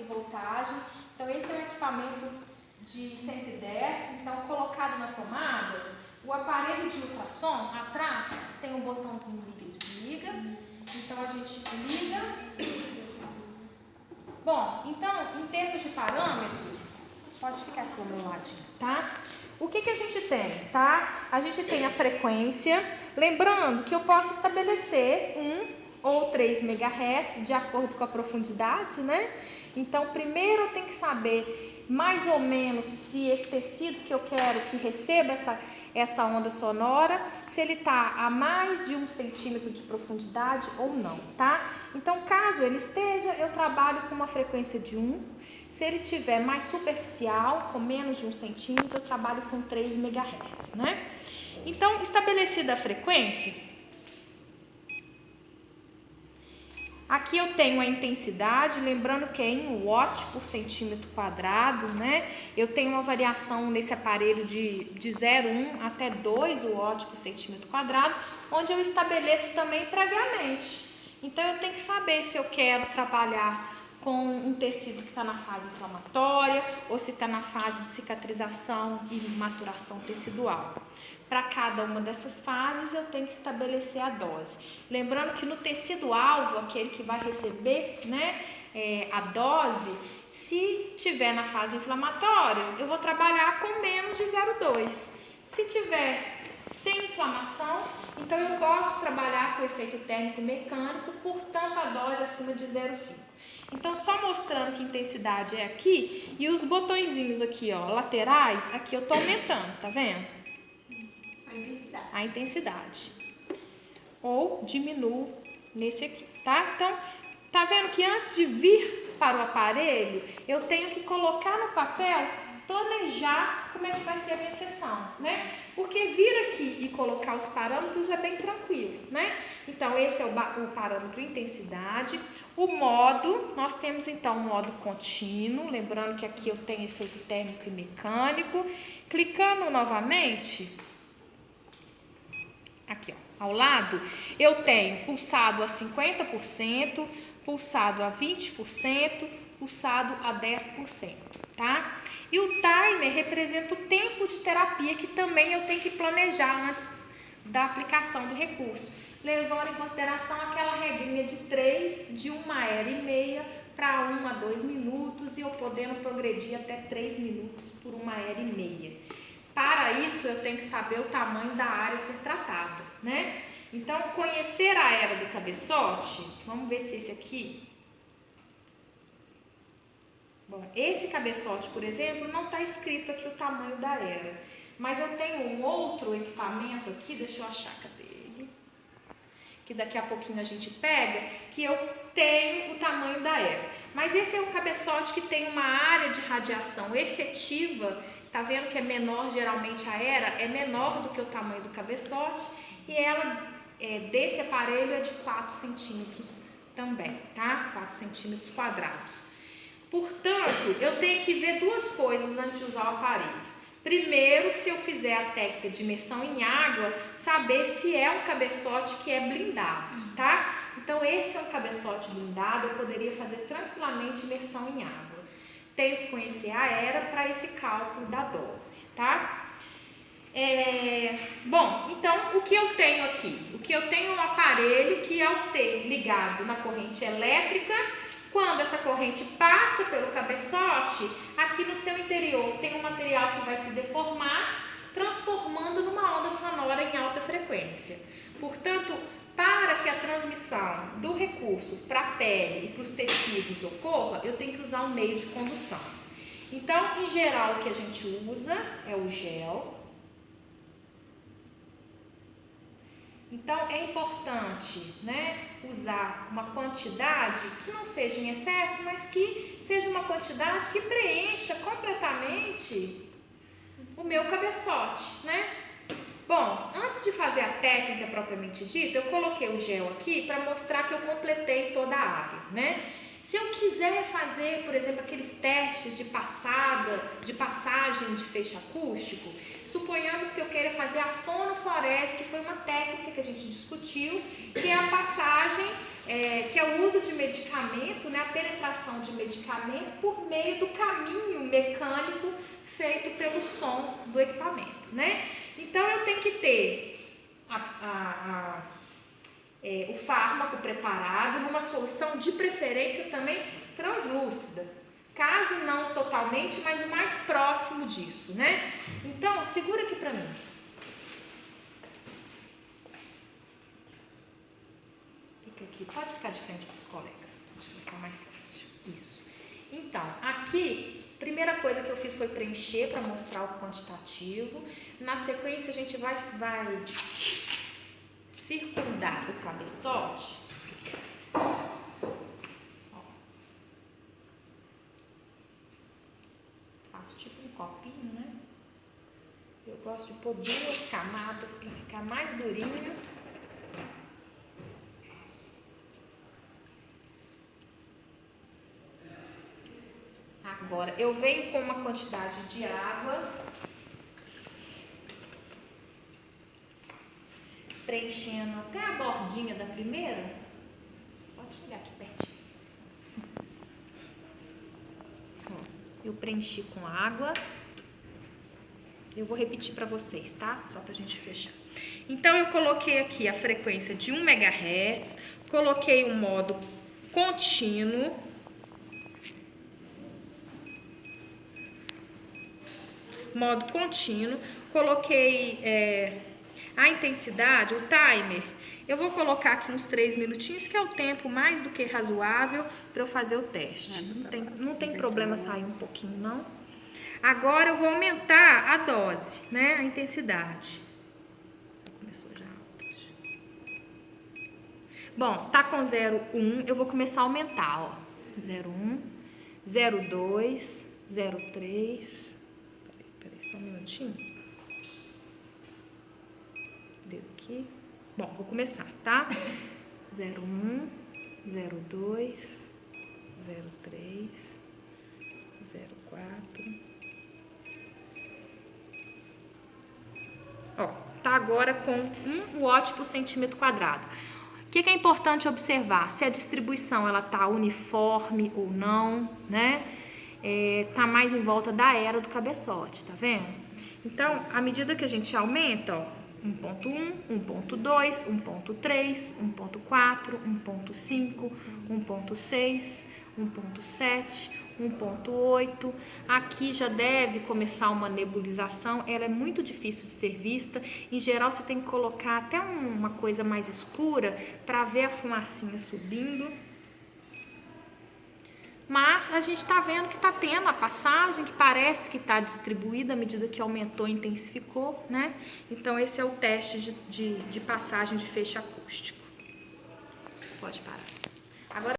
voltagem. Então esse é um equipamento de 110, então colocado na tomada, o aparelho de ultrassom atrás tem um botãozinho liga e desliga, então a gente liga. Bom, então em termos de parâmetros, pode ficar aqui ao meu ladinho, tá? O que a gente tem, tá? A gente tem a frequência, lembrando que eu posso estabelecer 1 ou 3 MHz de acordo com a profundidade, né? Então, primeiro eu tenho que saber mais ou menos se esse tecido que eu quero que receba essa onda sonora, se ele está a mais de 1 centímetro de profundidade ou não, tá? Então, caso ele esteja, eu trabalho com uma frequência de 1. Se ele tiver mais superficial, com menos de 1 centímetro, eu trabalho com 3 MHz, né? Então, estabelecida a frequência, aqui eu tenho a intensidade, lembrando que é em watt por centímetro quadrado, né? Eu tenho uma variação nesse aparelho de 0,1 até 2 watt por centímetro quadrado, onde eu estabeleço também previamente. Então, eu tenho que saber se eu quero trabalhar com um tecido que está na fase inflamatória ou se está na fase de cicatrização e maturação tecidual. Para cada uma dessas fases, eu tenho que estabelecer a dose. Lembrando que no tecido-alvo, aquele que vai receber, né, a dose, se tiver na fase inflamatória, eu vou trabalhar com menos de 0,2. Se tiver sem inflamação, então eu posso trabalhar com efeito térmico mecânico, portanto a dose acima de 0,5. Então, só mostrando que a intensidade é aqui, e os botõezinhos aqui, ó, laterais, aqui eu tô aumentando, tá vendo? A intensidade. Ou diminuo nesse aqui, tá? Então, tá vendo que antes de vir para o aparelho, eu tenho que colocar no papel, planejar como é que vai ser a minha sessão, né? Porque vir aqui e colocar os parâmetros é bem tranquilo, né? Então, esse é o parâmetro intensidade. O modo, nós temos então o modo contínuo, lembrando que aqui eu tenho efeito térmico e mecânico. Clicando novamente, aqui ó, ao lado, eu tenho pulsado a 50%, pulsado a 20%, pulsado a 10%, tá? E o timer representa o tempo de terapia que também eu tenho que planejar antes da aplicação do recurso, levando em consideração aquela regrinha de 3, de 1,5 para 1 a 2 minutos e eu podendo progredir até 3 minutos por 1,5. Para isso, eu tenho que saber o tamanho da área a ser tratada, né? Então, conhecer a era do cabeçote, vamos ver se esse aqui... Bom, esse cabeçote, por exemplo, não está escrito aqui o tamanho da era. Mas eu tenho um outro equipamento aqui, deixa eu achar, cadê ele? Que daqui a pouquinho a gente pega, que eu tenho o tamanho da era. Mas esse é um cabeçote que tem uma área de radiação efetiva, tá vendo que é menor, geralmente a era é menor do que o tamanho do cabeçote, e ela, desse aparelho, é de 4 centímetros também, tá? 4 centímetros quadrados. Portanto, eu tenho que ver duas coisas antes de usar o aparelho. Primeiro, se eu fizer a técnica de imersão em água, saber se é um cabeçote que é blindado, tá? Então, esse é um cabeçote blindado, eu poderia fazer tranquilamente imersão em água. Tenho que conhecer a era para esse cálculo da dose, tá? Bom, então, o que eu tenho aqui? O que eu tenho é um aparelho que, ao ser ligado na corrente elétrica, quando essa corrente passa pelo cabeçote, aqui no seu interior tem um material que vai se deformar, transformando numa onda sonora em alta frequência. Portanto, para que a transmissão do recurso para a pele e para os tecidos ocorra, eu tenho que usar um meio de condução. Então, em geral, o que a gente usa é o gel. Então, é importante, né, usar uma quantidade que não seja em excesso, mas que seja uma quantidade que preencha completamente o meu cabeçote, né? Bom, antes de fazer a técnica propriamente dita, eu coloquei o gel aqui para mostrar que eu completei toda a área, né? Se eu quiser fazer, por exemplo, aqueles testes de passagem de feixe acústico, suponhamos que eu queira fazer a fonoforese, que foi uma técnica que a gente discutiu, que é a passagem que é o uso de medicamento, né, a penetração de medicamento por meio do caminho mecânico feito pelo som do equipamento, né? Então eu tenho que ter o fármaco preparado numa solução de preferência também translúcida, caso não totalmente, mas o mais próximo disso, né? Então segura aqui para mim. Aqui, pode ficar de frente para os colegas, deixa eu ficar mais fácil. Isso. Então, aqui, primeira coisa que eu fiz foi preencher para mostrar o quantitativo. Na sequência, a gente vai circundar o cabeçote. Ó. Faço tipo um copinho, né? Eu gosto de pôr 2 camadas para ficar mais durinho. Agora, eu venho com uma quantidade de água, preenchendo até a bordinha da primeira. Pode chegar aqui pertinho. Eu preenchi com água. Eu vou repetir para vocês, tá? Só pra gente fechar. Então, eu coloquei aqui a frequência de 1 MHz, coloquei o modo contínuo. Modo contínuo, coloquei a intensidade, o timer, eu vou colocar aqui uns 3 minutinhos, que é o tempo mais do que razoável para eu fazer o teste. Não tem problema sair um pouquinho, não. Agora eu vou aumentar a dose, né, a intensidade. Começou já alta. Bom, tá com 0,1, eu vou começar a aumentar, ó. 0,1, 0,2, 0,3... Só um minutinho. Deu aqui. Bom, vou começar, tá? 0,1, 0,2, 0,3, 0,4. Ó, tá agora com 1 watt por centímetro quadrado. O que é importante observar? Se a distribuição ela tá uniforme ou não, né? Tá mais em volta da era do cabeçote, tá vendo? Então, à medida que a gente aumenta, ó, 1.1, 1.2, 1.3, 1.4, 1.5, 1.6, 1.7, 1.8. Aqui já deve começar uma nebulização, ela é muito difícil de ser vista. Em geral, você tem que colocar até uma coisa mais escura para ver a fumacinha subindo. Mas a gente está vendo que está tendo a passagem, que parece que está distribuída à medida que aumentou e intensificou, né? Então, esse é o teste de passagem de feixe acústico. Pode parar.